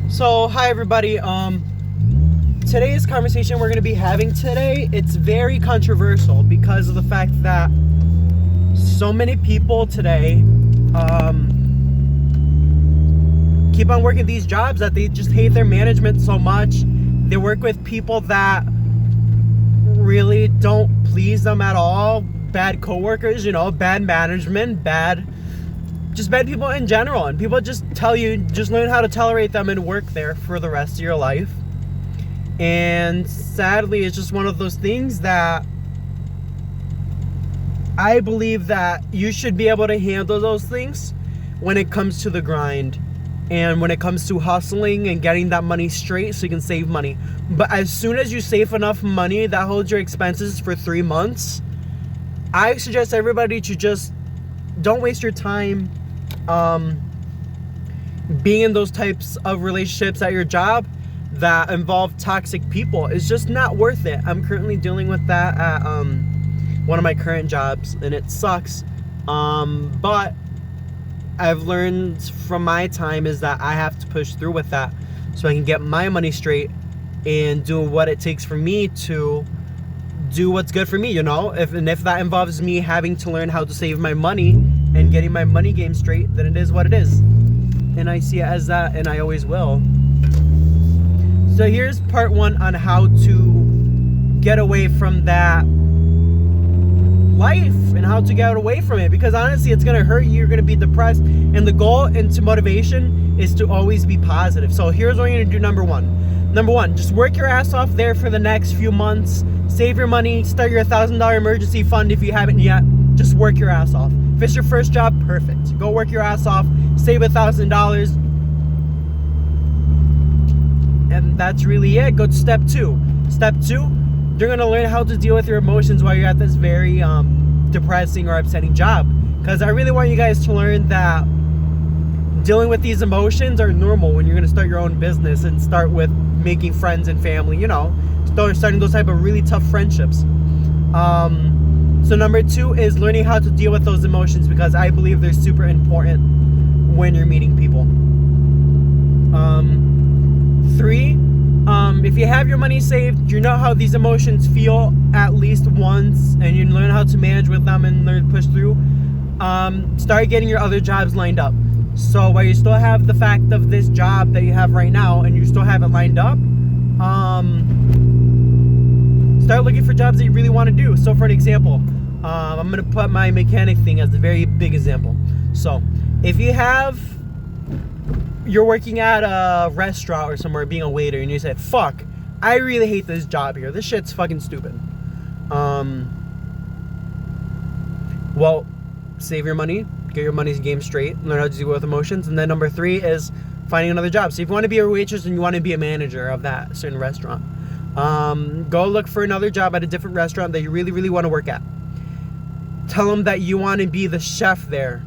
So, hi everybody. Today's conversation we're going to be having today, it's very controversial because of the fact that so many people today keep on working these jobs that they just hate their management so much. They work with people that really don't please them at all. Bad coworkers, bad management, bad people in general, and people just tell you just learn how to tolerate them and work there for the rest of your life. And sadly, it's just one of those things that I believe that you should be able to handle those things when it comes to the grind and when it comes to hustling and getting that money straight so you can save money. But as soon as you save enough money that holds your expenses for 3 months, I suggest everybody to just don't waste your time being in those types of relationships at your job that involve toxic people. It's just not worth it. I'm currently dealing with that at one of my current jobs, and it sucks. But I've learned from my time is that I have to push through with that so I can get my money straight and do what it takes for me to do what's good for me, If that involves me having to learn how to save my money and getting my money game straight, then it is what it is. And I see it as that, and I always will. So here's part 1 on how to get away from that life and how to get away from it, because honestly it's going to hurt you. You're going to be depressed, and the goal into motivation is to always be positive. So here's what you're going to do. Number one, just work your ass off there for the next few months. Save your money, start your $1,000 emergency fund if you haven't yet. Just work your ass off. If it's your first job, perfect. Go work your ass off, save $1,000, and that's really it. Go to step 2. Step 2, you're going to learn how to deal with your emotions while you're at this very depressing or upsetting job. Because I really want you guys to learn that dealing with these emotions are normal when you're going to start your own business and start with making friends and family, starting those type of really tough friendships. So number 2 is learning how to deal with those emotions, because I believe they're super important when you're meeting people. 3, if you have your money saved, you know how these emotions feel at least once, and you learn how to manage with them and learn to push through. Start getting your other jobs lined up. So while you still have the fact of this job that you have right now and you still have it lined up, start looking for jobs that you really want to do. So for an example, I'm going to put my mechanic thing as a very big example. So if you're working at a restaurant or somewhere being a waiter, and you say, fuck, I really hate this job here. This shit's fucking stupid. Well, save your money, get your money's game straight, learn how to deal with emotions. And then number 3 is finding another job. So if you want to be a waitress and you want to be a manager of that certain restaurant, go look for another job at a different restaurant that you really, really want to work at. Tell them that you want to be the chef there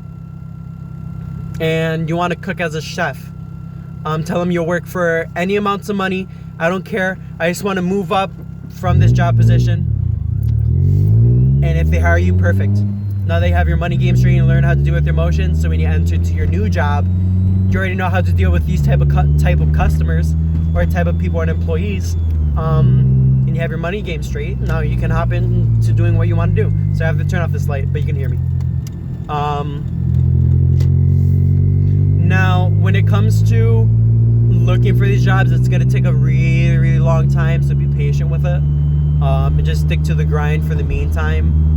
and you want to cook as a chef. Tell them you'll work for any amounts of money. I don't care. I just want to move up from this job position. And if they hire you, perfect. Now they have your money game straight and learn how to deal with your emotions. So when you enter to your new job, you already know how to deal with these type of customers or type of people and employees. And you have your money game straight. Now you can hop into doing what you want to do. So I have to turn off this light, but you can hear me. Now, when it comes to looking for these jobs, it's going to take a really, really long time, so be patient with it. And just stick to the grind for the meantime.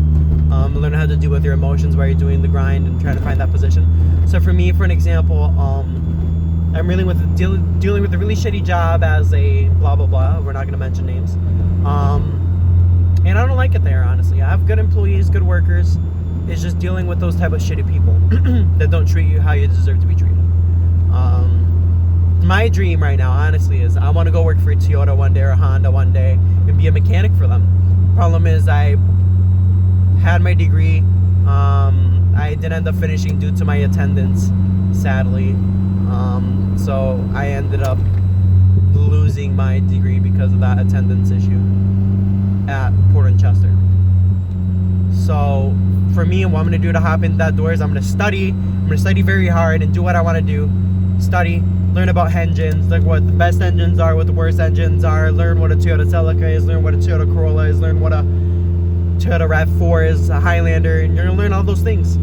Learn how to deal with your emotions while you're doing the grind and trying to find that position. So for me, for an example, I'm dealing with a really shitty job as a blah, blah, blah. We're not going to mention names. And I don't like it there, honestly. I have good employees, good workers. It's just dealing with those type of shitty people that don't treat you how you deserve to be treated. My dream right now, honestly, is I want to go work for a Toyota one day or a Honda one day and be a mechanic for them. Problem is, I had my degree. I didn't end up finishing due to my attendance, sadly. So I ended up losing my degree because of that attendance issue at Portland Chester. So for me, what I'm going to do to hop in that door is I'm going to study very hard and do what I want to do. Study, learn about engines, like what the best engines are, what the worst engines are, learn what a Toyota Celica is, learn what a Toyota Corolla is, learn what a Toyota RAV4 is, a Highlander, and you're gonna learn all those things.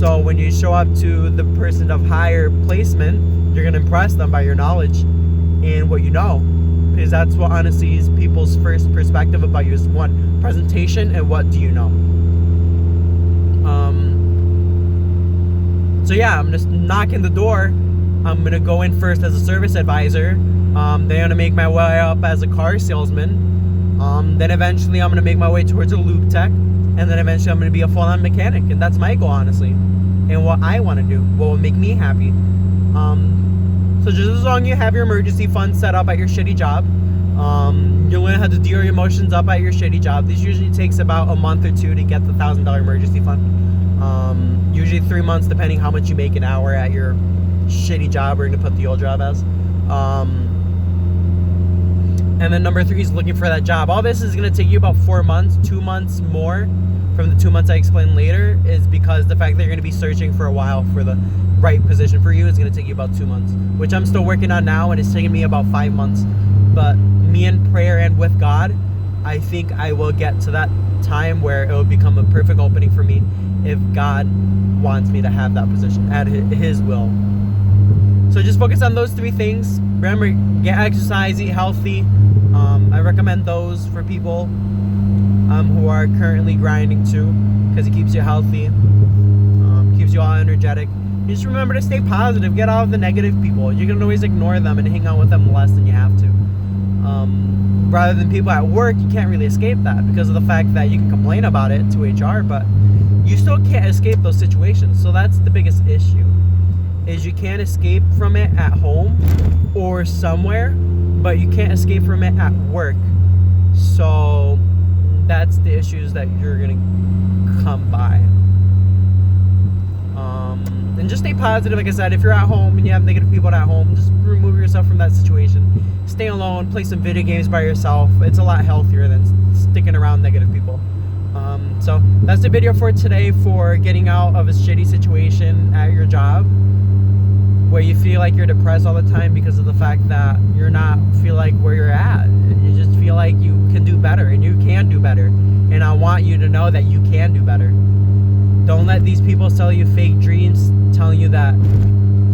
So when you show up to the person of higher placement, you're gonna impress them by your knowledge and what you know, because that's what honestly is people's first perspective about you is one, presentation and what do you know. So yeah, I'm just knocking the door. I'm gonna go in first as a service advisor. Then I'm gonna make my way up as a car salesman. Then eventually I'm gonna make my way towards a lube tech, and then eventually I'm gonna be a full-on mechanic, and that's my goal, honestly, and what I want to do, what will make me happy. So just as long as you have your emergency fund set up at your shitty job, you'll learn how to deal your emotions up at your shitty job. This usually takes about a month or two to get the $1,000 emergency fund. Usually 3 months, depending how much you make an hour at your shitty job, we're gonna put the old job as. And then number 3 is looking for that job. All this is gonna take you about 4 months, 2 months more from the 2 months I explained later, is because the fact that you're gonna be searching for a while for the right position for you is gonna take you about 2 months, which I'm still working on now, and it's taking me about 5 months. But me in prayer and with God, I think I will get to that time where it will become a perfect opening for me if God wants me to have that position at His will. So just focus on those 3 things. Remember, get exercise, eat healthy. I recommend those for people who are currently grinding too, because it keeps you healthy, keeps you all energetic. Just remember to stay positive. Get out of the negative people. You can always ignore them and hang out with them less than you have to. Rather than people at work, you can't really escape that because of the fact that you can complain about it to HR, but you still can't escape those situations. So that's the biggest issue, is you can't escape from it at home or somewhere, but you can't escape from it at work. So that's the issues that you're gonna come by. And just stay positive. Like I said, if you're at home and you have negative people at home, just remove yourself from that situation. Stay alone, play some video games by yourself. It's a lot healthier than sticking around negative people. So that's the video for today, for getting out of a shitty situation at your job where you feel like you're depressed all the time because of the fact that you're not feel like where you're at, and you just feel like you can do better, and you can do better. And I want you to know that you can do better. Don't let these people sell you fake dreams, telling you that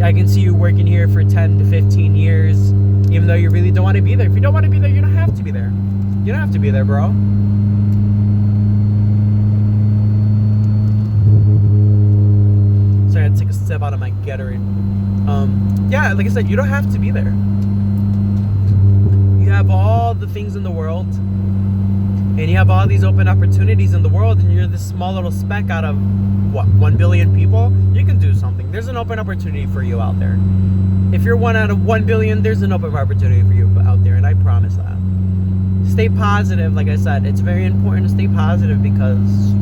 I can see you working here for 10 to 15 years, even though you really don't want to be there. If you don't want to be there, you don't have to be there. You don't have to be there, bro. Sorry, I had to take a sip out of my Gatorade. Yeah, like I said, you don't have to be there. You have all the things in the world, and you have all these open opportunities in the world, and you're this small little speck out of, what, 1 billion people? You can do something. There's an open opportunity for you out there. If you're 1 out of 1 billion, there's an open opportunity for you out there, and I promise that. Stay positive. Like I said, it's very important to stay positive because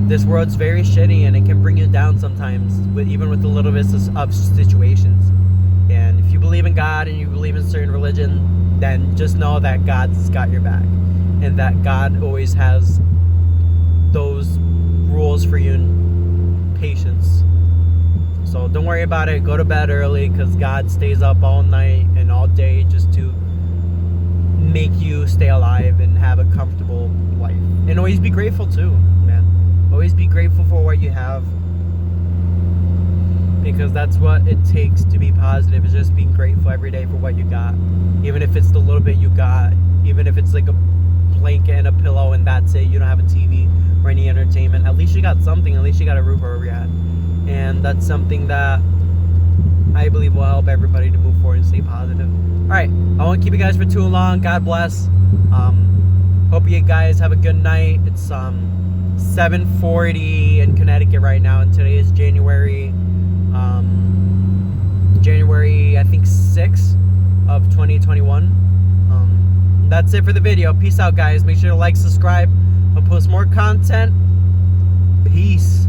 this world's very shitty, and it can bring you down sometimes, even with the little bits of situations. And if you believe in God and you believe in certain religion, then just know that God's got your back, and that God always has those rules for you and patience. So don't worry about it. Go to bed early, because God stays up all night and all day just to make you stay alive and have a comfortable life. And always be grateful too, man. Always be grateful for what you have, because that's what it takes to be positive, is just being grateful every day for what you got. Even if it's the little bit you got, even if it's like a blanket and a pillow and that's it, you don't have a TV or any entertainment, at least you got something. At least you got a roof over your head. And that's something that I believe will help everybody to move forward and stay positive. Alright, I won't keep you guys for too long. God bless. Hope you guys have a good night. It's 7:40 in Connecticut right now, and today is January I think 6th of 2021. That's it for the video. Peace out, guys. Make sure to like, subscribe. I'll post more content. Peace.